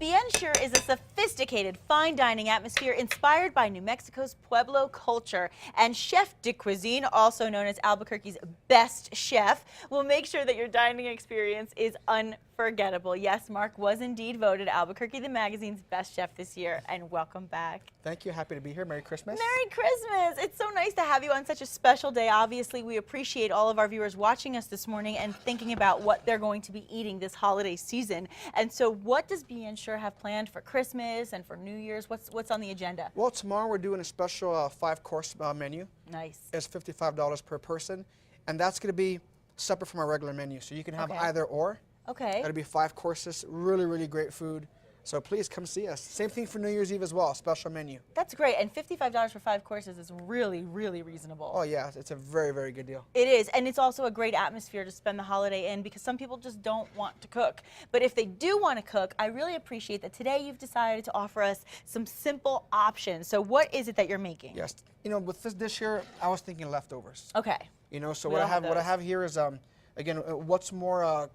Bien Shur is a sophisticated fine dining atmosphere inspired by New Mexico's Pueblo culture. And Chef de Cuisine, also known as Albuquerque's best chef, will make sure that your dining experience is unforgettable. Yes, Mark was indeed voted Albuquerque the Magazine's best chef this year, and welcome back. Thank you. Happy to be here. Merry Christmas. Merry Christmas. It's so nice to have you on such a special day. Obviously, we appreciate all of our viewers watching us this morning and thinking about what they're going to be eating this holiday season. And so what does Bien Shur have planned for Christmas and for New Year's? What's on the agenda? Well, tomorrow we're doing a special 5-course menu. Nice. It's $55 per person, and that's going to be separate from our regular menu. So you can have either or. Okay. That'll be 5 courses, really, really great food. So please come see us. Same thing for New Year's Eve as well, special menu. That's great, and $55 for 5 courses is really, really reasonable. Oh yeah, it's a very, very good deal. It is, and it's also a great atmosphere to spend the holiday in because some people just don't want to cook. But if they do want to cook, I really appreciate that today you've decided to offer us some simple options. So what is it that you're making? Yes, you know, with this dish here, I was thinking leftovers. Okay. You know, so We what all have I those. have here is again, what's more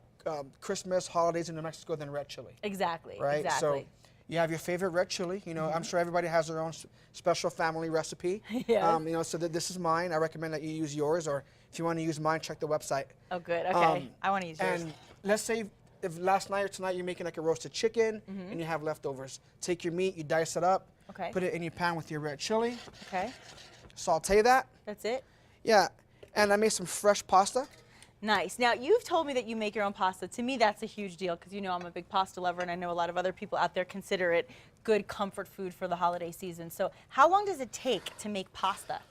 Christmas holidays in New Mexico than red chili? Exactly. Right. Exactly. So you have your favorite red chili. You know, I'm sure everybody has their own special family recipe. Yeah. You know, so this is mine. I recommend that you use yours, or if you want to use mine, check the website. Oh, good. Okay. I want to use yours. And let's say if last night or tonight you're making like a roasted chicken and you have leftovers, take your meat, you dice it up, Okay. put it in your pan with your red chili, Okay. saute that. That's it? Yeah. And I made some fresh pasta. Nice. Now, you've told me that you make your own pasta. To me, that's a huge deal because you know I'm a big pasta lover, and I know a lot of other people out there consider it good comfort food for the holiday season. So how long does it take to make pasta?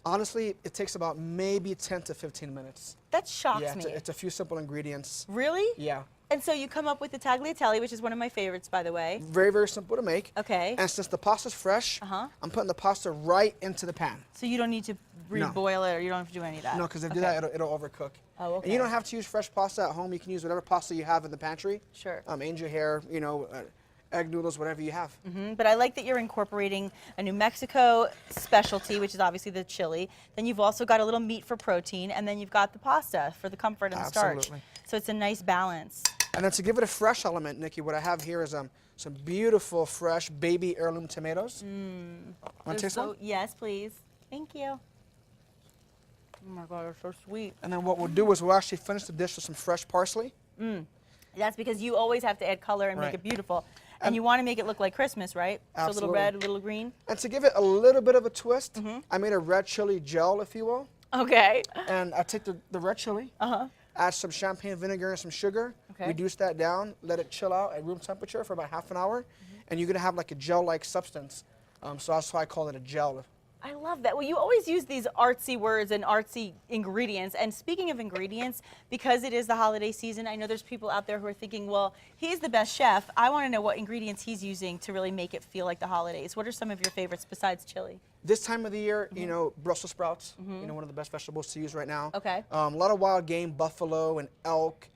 Honestly, it takes about maybe 10 to 15 minutes. That shocks Yeah, me. it's a few simple ingredients. Really? Yeah. And so you come up with the tagliatelle, which is one of my favorites, by the way. Very, very simple to make. Okay. And since the pasta's fresh, I'm putting the pasta right into the pan. So you don't need to reboil it, or you don't have to do any of that? No, because if you do that, it'll overcook. Oh, okay. And you don't have to use fresh pasta at home. You can use whatever pasta you have in the pantry. Sure. Angel hair, you know, egg noodles, whatever you have. But I like that you're incorporating a New Mexico specialty, which is obviously the chili. Then you've also got a little meat for protein, and then you've got the pasta for the comfort and the starch. Absolutely. So it's a nice balance. And then to give it a fresh element, Nikki, what I have here is some beautiful, fresh baby heirloom tomatoes. Want to taste one? Yes, please. Thank you. Oh my God, they're so sweet. And then what we'll do is we'll actually finish the dish with some fresh parsley. That's because you always have to add color and make it beautiful. And you want to make it look like Christmas, right? Absolutely. So a little red, a little green. And to give it a little bit of a twist, I made a red chili gel, if you will. Okay. And I take the red chili, add some champagne vinegar and some sugar, reduce that down, let it chill out at room temperature for about half an hour, and you're going to have like a gel-like substance. So that's why I call it a gel. I love that. Well, you always use these artsy words and artsy ingredients. And speaking of ingredients, because it is the holiday season, I know there's people out there who are thinking, well, he's the best chef. I want to know what ingredients he's using to really make it feel like the holidays. What are some of your favorites besides chili? This time of the year, you know, Brussels sprouts, you know, one of the best vegetables to use right now. Okay. A lot of wild game, buffalo and elk,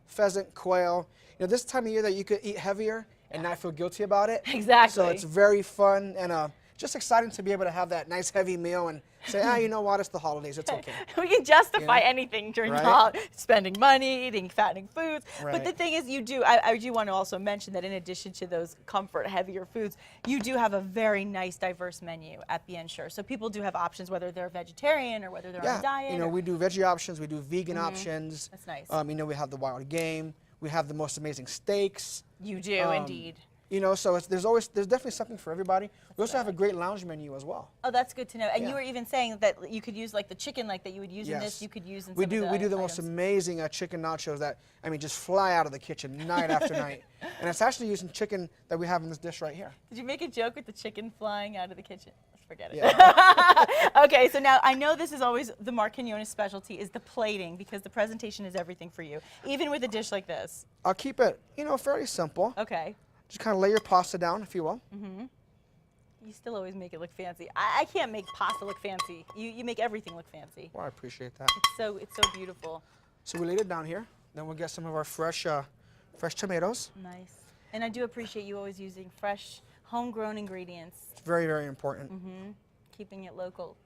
pheasant, quail. You know, this time of year that you could eat heavier and not feel guilty about it. Exactly. So it's very fun and just exciting to be able to have that nice heavy meal and say, you know what, it's the holidays, it's okay. We can justify anything during the holidays, spending money, eating fattening foods. Right. But the thing is, I do want to also mention that in addition to those comfort, heavier foods, you do have a very nice, diverse menu at Bien Shur. So people do have options, whether they're vegetarian or whether they're on a diet. You know, we do veggie options, we do vegan options. That's nice. You know, we have the wild game, we have the most amazing steaks. You do, indeed. You know, so there's definitely something for everybody. We also have a great lounge menu as well. Oh, that's good to know. And you were even saying that you could use like the chicken like that you would use in this, you could use in some we of do the most items. amazing chicken nachos that, I mean, just fly out of the kitchen night after night. And it's actually using chicken that we have in this dish right here. Did you make a joke with the chicken flying out of the kitchen? Let's forget it. Yeah. Okay, so now I know this is always the Mark Quinones specialty is the plating because the presentation is everything for you, even with a dish like this. I'll keep it, you know, fairly simple. Okay. Just kind of lay your pasta down, if you will. You still always make it look fancy. I can't make pasta look fancy. You make everything look fancy. Well, I appreciate that. It's so beautiful. So we laid it down here. Then we'll get some of our fresh tomatoes. Nice. And I do appreciate you always using fresh, homegrown ingredients. It's very, very important. Keeping it local.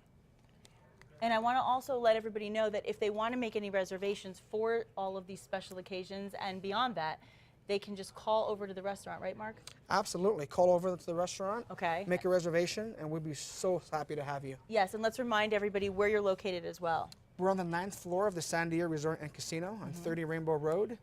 And I want to also let everybody know that if they want to make any reservations for all of these special occasions and beyond that, they can just call over to the restaurant, right, Mark? Absolutely. Call over to the restaurant. Okay. Make a reservation, and we'd be so happy to have you. Yes, and let's remind everybody where you're located as well. We're on the 9th floor of the Sandia Resort and Casino on 30 Rainbow Road.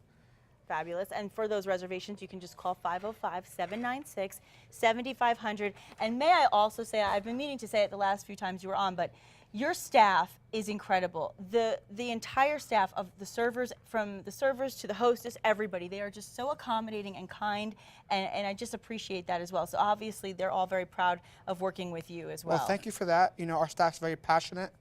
Fabulous. And for those reservations, you can just call 505-796-7500. And may I also say, I've been meaning to say it the last few times you were on, but your staff is incredible. The entire staff of the servers, from the servers to the hostess, everybody, they are just so accommodating and kind, and I just appreciate that as well. So obviously, they're all very proud of working with you as well. Well, thank you for that. You know, our staff's very passionate,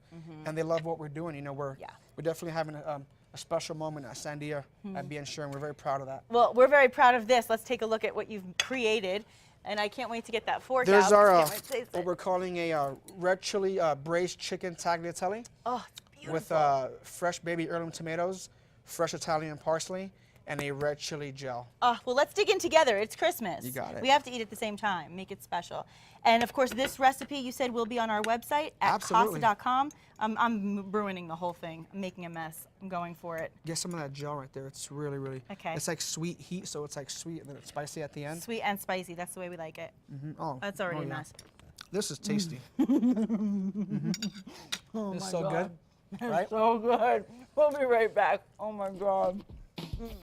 and they love what we're doing. You know, we're definitely having a special moment at Sandia at Bien Shur, and we're very proud of that. Well, we're very proud of this. Let's take a look at what you've created. And I can't wait to get that fork There's out. our, what we're calling a red chili braised chicken tagliatelle. Oh, it's beautiful. With fresh baby heirloom tomatoes, fresh Italian parsley, and a red chili gel. Oh, well, let's dig in together. It's Christmas. You got it. We have to eat at the same time, make it special. And of course, this recipe you said will be on our website at casa.com. I'm ruining the whole thing. I'm making a mess. I'm going for it. Get some of that gel right there. It's really, really, okay. It's like sweet heat, so it's like sweet and then it's spicy at the end. Sweet and spicy. That's the way we like it. Oh, that's already a mess. This is tasty. Oh it's my so God. good, right? So good. We'll be right back. Oh my God.